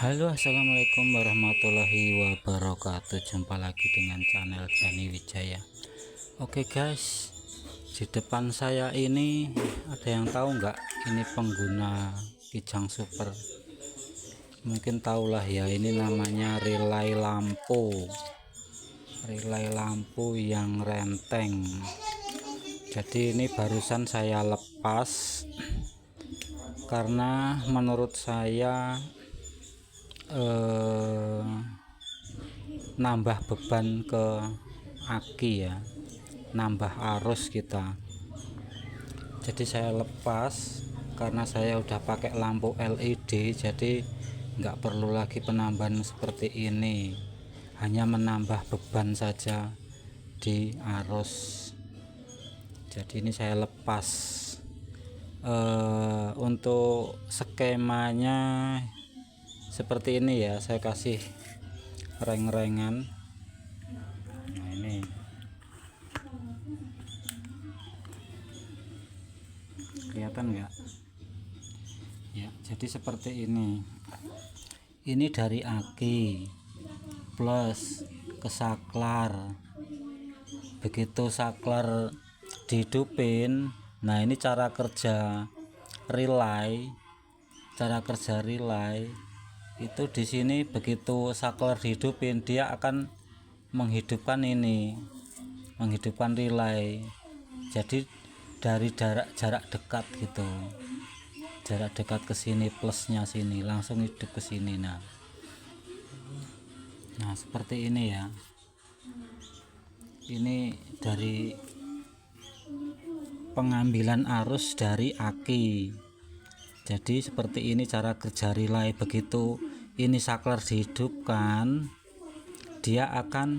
Halo, assalamualaikum warahmatullahi wabarakatuh. Jumpa lagi dengan channel Jani Wijaya. Oke guys, di depan saya ini ada yang tahu nggak? Ini pengguna Kijang Super. Mungkin tahulah ya, ini namanya relay lampu yang renteng. Jadi ini barusan saya lepas karena menurut saya nambah beban ke aki ya, nambah arus kita. Jadi saya lepas karena saya udah pakai lampu LED, jadi nggak perlu lagi penambahan seperti ini, hanya menambah beban saja di arus. Jadi ini saya lepas. Untuk skemanya seperti ini ya, saya kasih reng-rengan. Nah ini kelihatan nggak ya? Jadi seperti ini dari aki plus ke saklar. Begitu saklar dihidupin, nah ini cara kerja relay itu di sini. Begitu saklar dihidupin, dia akan menghidupkan relay. Jadi dari jarak dekat gitu, jarak dekat ke sini, plusnya sini langsung hidup ke sini. Nah seperti ini ya. Ini dari pengambilan arus dari aki. Jadi seperti ini cara kerja relay. Begitu ini saklar dihidupkan, dia akan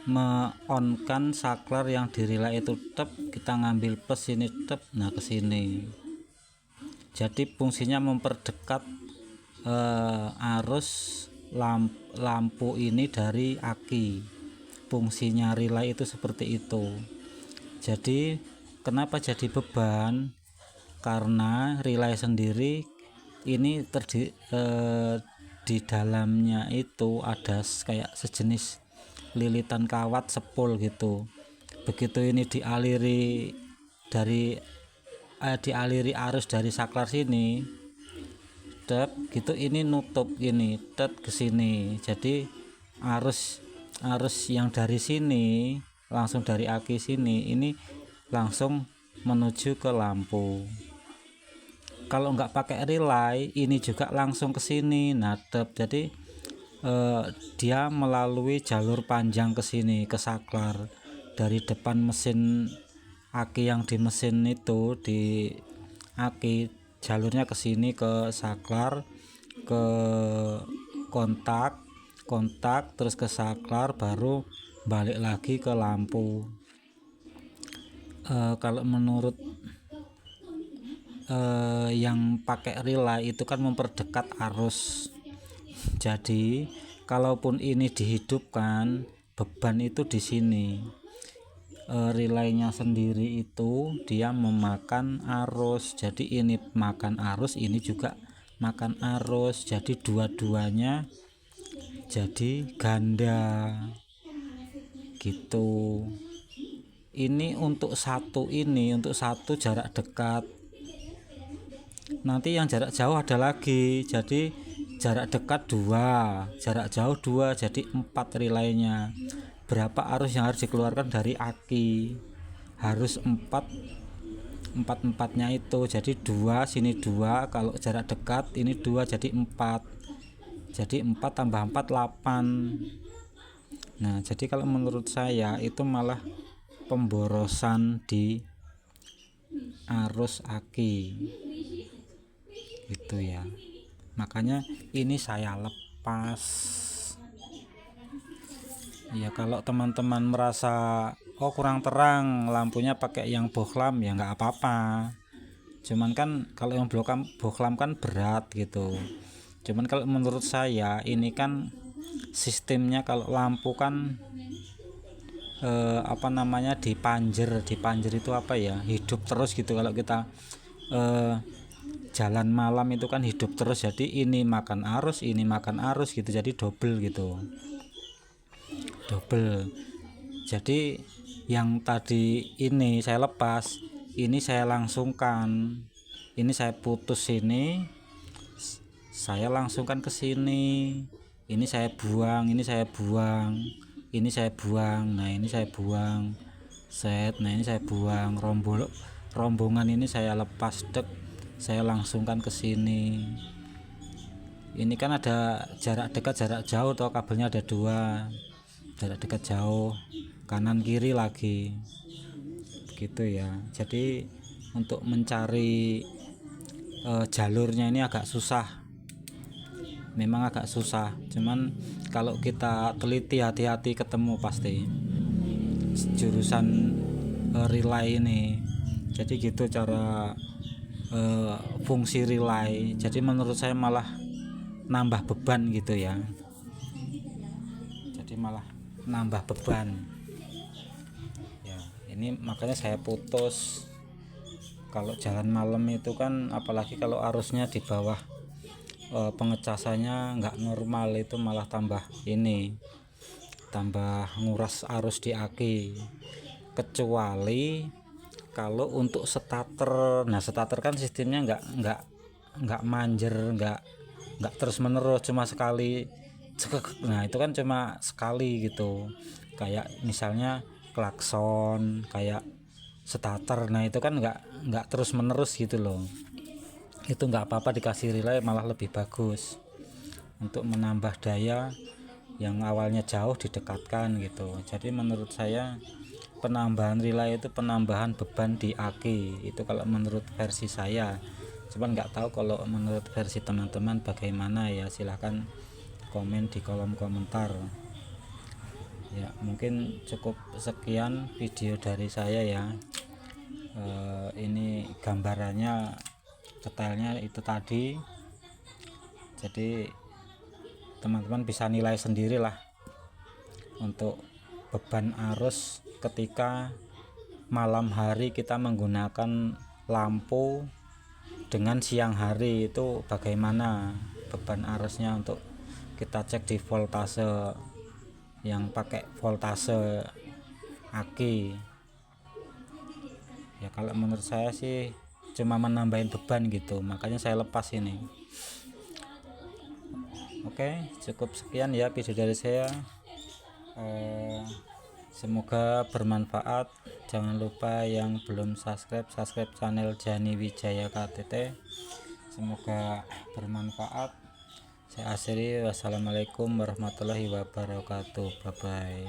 me-on-kan saklar yang di relay itu. Kita ngambil plus ini nah ke sini. Jadi fungsinya memperdekat arus lampu ini dari aki. Fungsinya relay itu seperti itu. Jadi kenapa jadi beban? Karena relay sendiri ini di dalamnya itu ada kayak sejenis lilitan kawat sepul gitu. Begitu ini dialiri arus dari saklar sini, gitu, ini nutup ini ke sini. Jadi arus yang dari sini langsung dari aki sini ini langsung menuju ke lampu. Kalau nggak pakai relay, ini juga langsung ke sini. Jadi dia melalui jalur panjang ke sini, ke saklar. Dari depan mesin aki yang di mesin itu, di aki, jalurnya ke sini ke saklar, ke kontak terus ke saklar, baru balik lagi ke lampu. Kalau menurut yang pakai relay itu kan memperdekat arus. Jadi kalaupun ini dihidupkan, beban itu di sini. Relaynya sendiri itu dia memakan arus. Jadi ini makan arus, ini juga makan arus. Jadi dua-duanya jadi ganda gitu. Ini untuk satu jarak dekat. Nanti yang jarak jauh ada lagi. Jadi jarak dekat 2, jarak jauh 2, jadi 4 relaynya. Berapa arus yang harus dikeluarkan dari aki? Harus 4-4-nya itu. Jadi 2 sini 2, kalau jarak dekat ini 2, jadi 4. Jadi 4 tambah 4 8. Nah jadi kalau menurut saya itu malah pemborosan di arus aki gitu ya. Makanya ini saya lepas ya. Kalau teman-teman merasa kurang terang, lampunya pakai yang bohlam, ya nggak apa-apa. Cuman kan kalau yang bohlam kan berat gitu. Cuman kalau menurut saya ini kan sistemnya, kalau lampu kan dipanjer itu apa ya, hidup terus gitu. Kalau kita jalan malam itu kan hidup terus, jadi ini makan arus gitu, jadi double gitu, double. Jadi yang tadi ini saya lepas, ini saya langsungkan, ini saya putus, ini saya langsungkan ke sini, ini saya buang, ini saya buang, ini saya buang, nah ini saya buang set, nah ini saya buang, rombongan ini saya lepas, dek, saya langsungkan ke sini. Ini kan ada jarak dekat jarak jauh, toh kabelnya ada dua, jarak dekat jauh, kanan kiri lagi begitu ya. Jadi untuk mencari jalurnya ini agak susah, memang agak susah, cuman kalau kita teliti hati-hati ketemu pasti jurusan relay ini. Jadi gitu cara fungsi relay. Jadi menurut saya malah nambah beban gitu ya, jadi malah nambah beban ya. Ini makanya saya putus. Kalau jalan malam itu kan, apalagi kalau arusnya di bawah, pengecasannya nggak normal, itu malah tambah nguras arus di aki. Kecuali kalau untuk starter, nah starter kan sistemnya nggak manjer, nggak terus menerus, cuma sekali cekek. Nah itu kan cuma sekali gitu, kayak misalnya klakson, kayak starter. Nah itu kan nggak terus menerus gitu loh. Itu nggak apa-apa dikasih relay, malah lebih bagus untuk menambah daya yang awalnya jauh didekatkan gitu. Jadi menurut saya penambahan relay itu penambahan beban di aki, itu kalau menurut versi saya. Cuman nggak tahu kalau menurut versi teman-teman bagaimana ya, silahkan komen di kolom komentar ya. Mungkin cukup sekian video dari saya ya. Ini gambarannya, detailnya itu tadi. Jadi teman-teman bisa nilai sendirilah untuk beban arus ketika malam hari kita menggunakan lampu dengan siang hari, itu bagaimana beban arusnya. Untuk kita cek di voltase, yang pakai voltase aki ya. Kalau menurut saya sih cuma menambahin beban gitu, makanya saya lepas ini. Oke, cukup sekian ya video dari saya. Semoga bermanfaat. Jangan lupa yang belum subscribe channel Jani Wijaya KTT. Semoga bermanfaat. Saya akhiri, wassalamualaikum warahmatullahi wabarakatuh. Bye bye.